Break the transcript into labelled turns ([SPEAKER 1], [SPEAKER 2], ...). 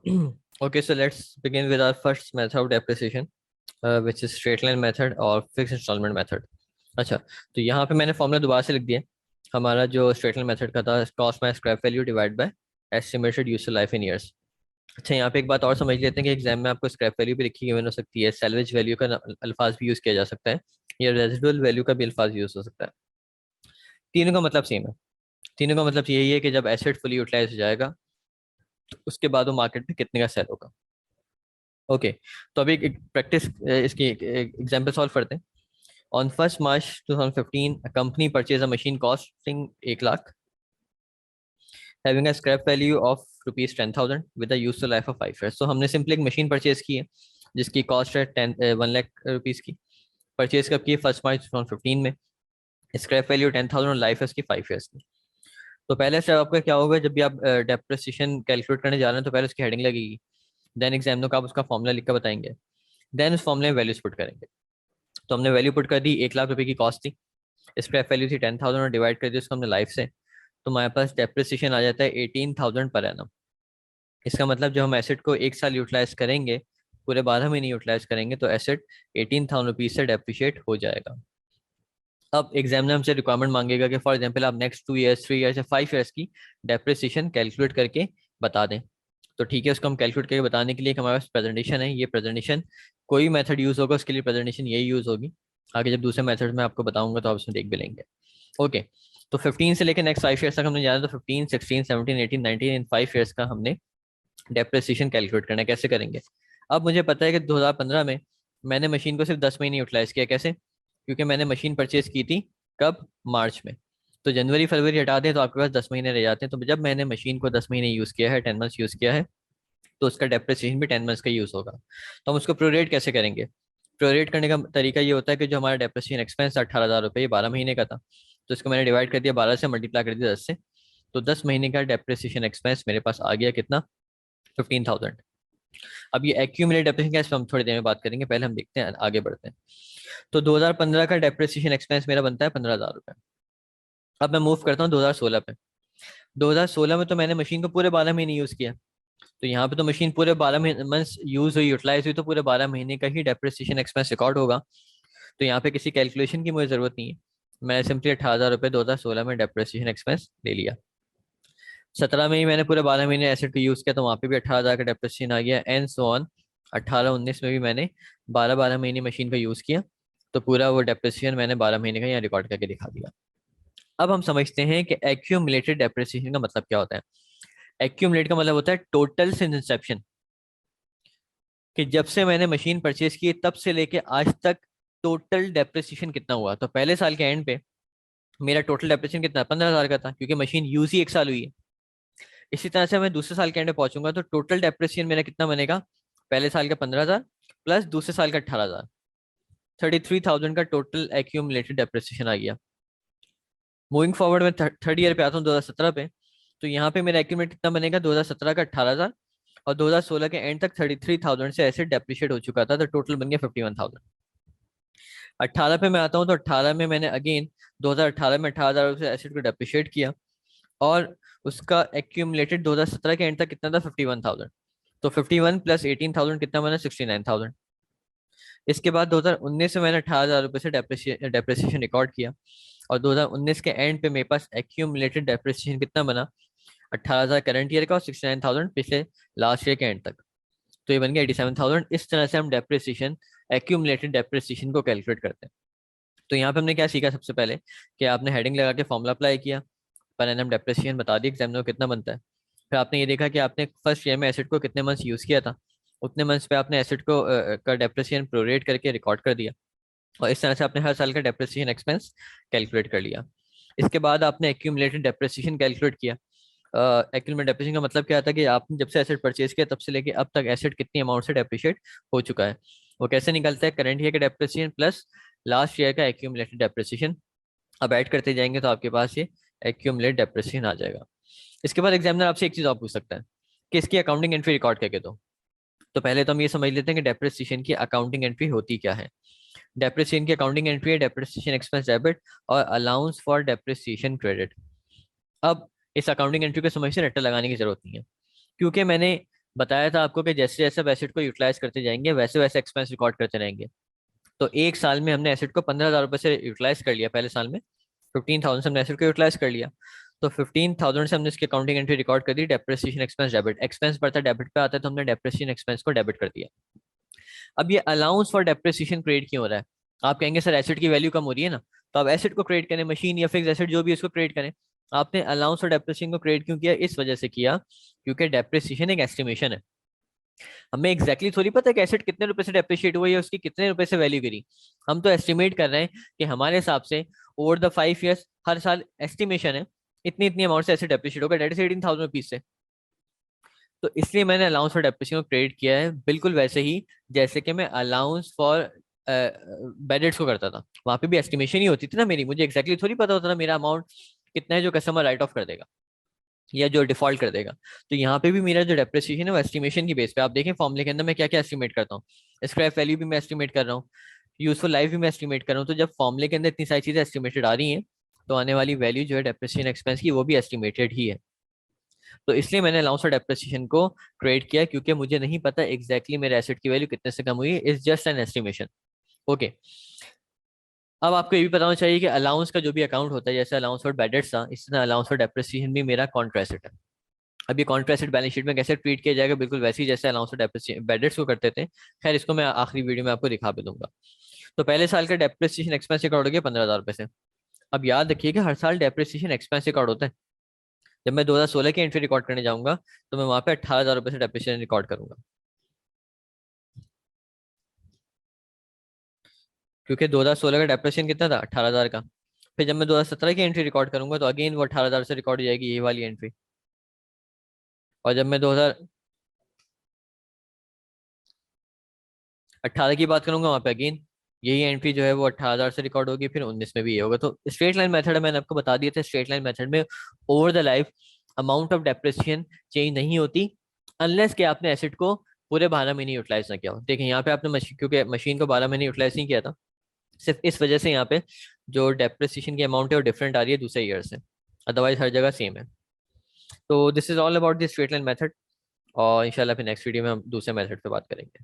[SPEAKER 1] Okay, so let's begin with our first method of depreciation, which is straight line method और fix instalment method. अच्छा, तो यहाँ पे मैंने फॉर्मूला दोबारा से लिख दिया। हमारा जो स्ट्रेट लाइन मेथड का था, cost minus scrap value divide by estimated useful life in years. अच्छा, यहाँ पे एक बात और समझ लेते हैं कि एग्जाम में आपको स्क्रैप वैल्यू भी लिखी हुई हो सकती है, सैलवेज वैल्यू का अल्फाज भी यूज किया जा सकता है, या रेजिडुअल वैल्यू का भी अल्फाज यूज हो सकता है। तीनों का मतलब सेम है। तीनों का मतलब यही है कि जब एसेट फुली यूटिलाइज हो जाएगा तो उसके बाद वो मार्केट में कितने का सेल होगा। ओके, तो अभी एक प्रैक्टिस, इसकी एग्जांपल सॉल्व करते हैं। On 1 March 2015 a company purchased a machine costing 1 lakh, having a scrap value of rupees 10,000 with a useful life of 5 years। तो हमने सिंपली एक मशीन परचेज की है जिसकी कॉस्ट है 1 लाख रुपीज की। परचेज कब की? 1 March 2015 में। स्क्रैप वैल्यू 10,000 और लाइफ है उसकी 5 ईयर्स की। तो पहले स्टेप आपका क्या होगा, जब भी आप डेप्रिसिएशन कैलकुलेट करने जा रहे हैं तो पहले उसकी हेडिंग लगेगी। देन एग्जामिनर को आप उसका फॉर्मूला लिख कर बताएंगे। देन उस फॉर्मूले में वैल्यूज पुट करेंगे। तो हमने वैल्यू पुट कर दी, 1 लाख रुपए की कॉस्ट थी, स्क्रैप वैल्यू थी 10,000 और डिवाइड कर दी उसको हमने लाइफ से। तो हमारे पास डेप्रिसिएशन आ जाता है 18,000 पर एनम। इसका मतलब जब हम एसेट को 1 साल यूटिलाइज करेंगे, पूरे 12 महीने यूटिलाइज करेंगे, तो एसेट 18,000 रुपीज से डेप्रिशिएट हो जाएगा। अब एग्जामिनर हमसे रिक्वायरमेंट मांगेगा कि फॉर एग्जाम्पल आप नेक्स्ट 2 ईयर्स, 3 ईयर्स या 5 ईयर्स की डेप्रिसिएशन कैलकुलेट करके बता दें। तो ठीक है, उसको हम कैलकुलेट करके बताने के लिए एक हमारे पास प्रेजेंटेशन है। ये प्रेजेंटेशन कोई मेथड यूज होगा उसके लिए प्रेजेंटेशन यही यूज होगी। आगे जब दूसरे मेथड में आपको बताऊंगा तो आप उसमें देख भी लेंगे। ओके, तो 15 से लेकर नेक्स्ट 5 ईयर्स तक हमने जाना, तो 15, 16, 17, 18, 19 इन 5 ईयर्स का हमने डेप्रिसिएशन कैलकुलेट करना है। कैसे करेंगे? अब मुझे पता है कि 2015 में मैंने मशीन को सिर्फ 10 महीने यूटिलाइज किया। कैसे? क्योंकि मैंने मशीन परचेज की थी कब? मार्च में। तो जनवरी फरवरी हटा दें तो आपके पास 10 महीने रह जाते हैं। तो जब मैंने मशीन को 10 महीने यूज किया है, 10 मंथ्स यूज किया है, तो उसका डेप्रिसिएशन भी 10 मंथ्स का यूज होगा। तो हम उसको प्रोरेट कैसे करेंगे? प्रोरेट करने का तरीका ये होता है कि जो हमारा डेप्रिसिएशन एक्सपेंस 18,000 रुपये, ये 12 महीने का था, तो इसको मैंने डिवाइड कर दिया 12 से, मल्टीप्लाई कर दिया 10 से। तो 10 महीने का डेप्रिसिएशन एक्सपेंस मेरे पास आ गया कितना? 15,000। अब ये एक्यूमुलेट डेप्रिसिएशन क्या है, इस पर हम थोड़ी देर में बात करेंगे, पहले हम देखते हैं, आगे बढ़ते हैं। तो 2015 का डेप्रिसिएशन एक्सपेंस मेरा बनता है 15,000 रुपये। अब मैं मूव करता हूँ 2016 पे। 2016 में तो मैंने मशीन को पूरे 12 महीने यूज किया। तो यहाँ पे तो मशीन पूरे 12 मंथ्स यूज हुई, यूटिलाइज हुई, तो पूरे 12 महीने का ही डेप्रिसिएशन एक्सपेंस रिकॉर्ड होगा। तो यहाँ पे किसी कैलकुलेशन की मुझे जरूरत नहीं है। मैं सिंपली 18,000 रुपये 2016 में डेप्रिसिएशन एक्सपेंस ले लिया। 17 में ही मैंने पूरे 12 महीने एसेट को यूज किया, तो वहाँ पे भी 18,000 का डेप्रिसिएशन आ गया, एंड सो ऑन। 18, 19 में भी मैंने 12 12 महीने मशीन का यूज किया, तो पूरा वो डेप्रिसिएशन मैंने 12 महीने का यहाँ रिकॉर्ड करके दिखा दिया। अब हम समझते हैं कि एक्यूमुलेटेड डेप्रिसिएशन का मतलब क्या होता है। एक्यूमुलेट का मतलब होता है टोटल सिंस इंसेप्शन, कि जब से मैंने मशीन परचेज की तब से लेके आज तक टोटल डेप्रिसिएशन कितना हुआ। तो पहले साल के एंड पे मेरा टोटल डेप्रिसिएशन कितना? 15,000 का था, क्योंकि मशीन यूज ही 1 साल हुई है। इसी तरह से मैं दूसरे साल के एंड पे पहुंचूंगा तो टोटल डेप्रिसिएशन मेरा कितना बनेगा? पहले साल का 15,000 प्लस दूसरे साल का 18,000, 33,000 का टोटल एक्यूमुलेटेड डेप्रिसिएशन आ गया। मूविंग फॉरवर्ड में थर्ड ईयर पे आता हूँ, 2017 पे। तो यहाँ पे मेरा एक्यूमुलेट कितना बनेगा? 2017 का 18,000, और 2016 के एंड तक 33,000 से ऐसे डेप्रिशिएट हो चुका था, तो टोटल बन गया 51,000। 18 पे मैं आता हूँ, तो 18 में मैंने अगेन 2018 में 18,000 से एसेट को डेप्रिशिएट किया, और उसका एक्यूमुलेटेड 2017 के एंड तक कितना था? 51,000। तो 51 प्लस 18,000 कितना बना? 69,000। इसके बाद 2019 में मैंने 18,000 रुपये से डेप्रिसिएशन रिकॉर्ड किया, और 2019 के एंड पे मेरे पास एक्यूमुलेटेड डेप्रिसिएशन कितना बना? 18,000 करंट ईयर का और 69,000 पिछले लास्ट ईयर के एंड तक। तो ये बन गया 87,000। इस तरह से हम डेप्रिसिएशन, एक्यूमुलेटेड डेप्रिसिएशन को कैलकुलेट करते हैं। तो यहाँ पे हमने क्या सीखा? सबसे पहले कि आपने हेडिंग लगा के फॉर्मूला अप्लाई किया, पर एनम डेप्रिसिएशन बता दी एग्जामिनर को कितना बनता है। फिर आपने ये देखा कि आपने फर्स्ट ईयर में एसेट को कितने मंथ्स यूज किया था, उतने मंथ्स पे आपने एसेट को का डेप्रिसिएशन प्रोरेट करके रिकॉर्ड कर दिया, और इस तरह से आपने हर साल का डेप्रिसिएशन एक्सपेंस कैलकुलेट कर लिया। इसके बाद आपने एक्यूमुलेटेड डेप्रिसिएशन कैलकुलेट किया। एक्यूमुलेटेड डेप्रिसिएशन का मतलब क्या था कि आपने जब से एसेट परचेज किया तब से लेके अब तक एसेट कितनी अमाउंट से डेप्रिशिएट हो चुका है। वो कैसे निकलता है? करंट ईयर का डेप्रिसिएशन प्लस लास्ट ईयर का एक्यूमुलेटेड डेप्रिसिएशन। अब ऐड करते जाएंगे तो आपके पास ये एक्यूमुलेट डेप्रिसिएशन आ जाएगा। इसके बाद एग्जामिनर आपसे एक चीज और पूछ सकता है कि इसकी अकाउंटिंग एंट्री रिकॉर्ड करके दो। तो पहले तो हम ये समझ लेते हैं कि डेप्रिसिएशन की अकाउंटिंग एंट्री होती क्या है। डेप्रिसिएशन की अकाउंटिंग एंट्री है डेप्रिसिएशन एक्सपेंस डेबिट और अलाउंस फॉर डेप्रिसिएशन क्रेडिट। अब इस अकाउंटिंग एंट्री को समझ से रट्टा लगाने की जरूरत नहीं है, क्योंकि मैंने बताया था आपको कि जैसे जैसे आप एसेट को यूटिलाइज करते जाएंगे वैसे वैसे एक्सपेंस रिकॉर्ड करते रहेंगे। तो एक साल में हमने एसेट को 15,000 रुपये से यूटिलाइज कर लिया, पहले साल में 15,000 से हमने एसेट को यूटिलाइज कर लिया। तो 15,000 से हमने इसकी अकाउंटिंग एंट्री रिकॉर्ड कर दी, डेप्रिसिएशन एक्सपेंस डेबिट, एक्सपेंस बढ़ता डेबिट पे आता है तो हमने डेप्रिसिएशन एक्सपेंस को डेबिट कर दिया। अब ये अलाउंस फॉर डेप्रिसिएशन क्रेडिट क्यों हो रहा है? आप कहेंगे सर एसेट की वैल्यू कम हो रही है ना, तो आप एसेट को क्रेडिट करें, मशीन या फिक्स एसेट जो भी है उसको क्रेडिट करें। आपने अलाउंस फॉर डेप्रिसिएशन को क्रेडिट क्यों किया? इस वजह से किया क्योंकि डेप्रिसिएशन एक एस्टिमेशन है। हमें एग्जैक्टली थोड़ी पता है कि एसेट कितने रुपए से डेप्रिशिएट हुई है, उसकी कितने रुपए से वैल्यू गिरी। हम तो एस्टिमेट कर रहे हैं कि हमारे हिसाब से ओवर द 5 ईयर्स हर साल एस्टिमेशन है इतनी इतनी अमाउंट से एसेट डेप्रिशिएट होगा, डेट इज 18,000 रुपीज से। तो इसलिए मैंने अलाउंस फॉर डेप्रिसिएशन को क्रेडिट किया है, बिल्कुल वैसे ही जैसे कि मैं अलाउंस फॉर बैड डेट्स को करता था। वहां पे भी एस्टिमेशन ही होती थी ना मेरी, मुझे एक्जैक्टली थोड़ी पता होता था मेरा अमाउंट कितना है जो कस्टमर राइट ऑफ कर देगा या जो डिफॉल्ट कर देगा। तो यहाँ पे भी मेरा जो डेप्रिसिएशन है वो एस्टिमेशन की बेस पे, आप देखें फॉर्मूले के अंदर मैं क्या क्या एस्टिमेट करता हूँ। स्क्रैप वैल्यू भी मैं एस्टिमेट कर रहा हूँ, यूजफुल लाइफ भी मैं एस्टिमेट कर रहा हूँ। तो जब फॉर्मूले के अंदर इतनी सारी चीजें एस्टिमेटेड आ रही हैं तो आने वाली वैल्यू जो है डेप्रिसिएशन एक्सपेंस की वो भी एस्टिमेटेड ही है। तो इसलिए मैंने अलाउंस फॉर डेप्रिसिएशन को क्रिएट किया, क्योंकि मुझे नहीं पता एग्जैक्टली मेरे एसेट की वैल्यू कितने से कम हुई है, is just an estimation. Okay, अब आपको ये भी पता होना चाहिए कि अलाउंस का जो भी अकाउंट होता है, जैसे अलाउंस फॉर बैड डेट्स था, इस तरह अलाउंस फॉर डेप्रिसिएशन भी मेरा कॉन्ट्रा एसेट है। अब ये कॉन्ट्रा एसेट बैलेंस शीट में कैसे ट्रीट किया जाएगा, बिल्कुल वैसे ही जैसे allowance for depreciation bad debts को करते थे। खैर इसको मैं आखिरी वीडियो में आपको दिखा भी दूंगा। तो पहले साल का डेप्रिसिएशन एक्सपेंस रिकॉर्ड हो गया 15,000 रुपये से। अब याद रखिए कि हर साल डेप्रिसिएशन एक्सपेंस रिकॉर्ड होता है। जब मैं 2016 की एंट्री रिकॉर्ड करने जाऊंगा तो मैं वहां पे 18,000 रुपये से डेप्रिसिएशन रिकॉर्ड करूंगा, क्योंकि 2016 का डेप्रिसिएशन कितना था, 18,000 का। फिर जब मैं 2017 की एंट्री रिकॉर्ड करूंगा तो अगेन वो 18,000 से रिकॉर्ड हो जाएगी ये वाली एंट्री। और जब मैं 2018 की बात करूंगा वहां पे अगेन यही एंट्री जो है वो 18,000 से रिकॉर्ड होगी, फिर 19 में भी ये होगा। तो स्ट्रेट लाइन मेथड है, मैंने आपको बता दिया था। स्ट्रेट लाइन मेथड में over the life amount of depreciation change नहीं होती अनलेस कि आपने एसेट को पूरे 12 महीने यूटिलाइज ना किया हो। देखिए यहाँ पे आपने मशीन, क्योंकि मशीन को 12 महीने यूटिलाइज नहीं किया था, सिर्फ इस वजह से यहाँ पे जो डेप्रिसिएशन की अमाउंट है वो डिफरेंट आ रही है दूसरे ईयर से, अदरवाइज हर जगह सेम है। तो this is all about the straight line method, और इंशाल्लाह फिर नेक्स्ट वीडियो में हम दूसरे मेथड पे बात करेंगे।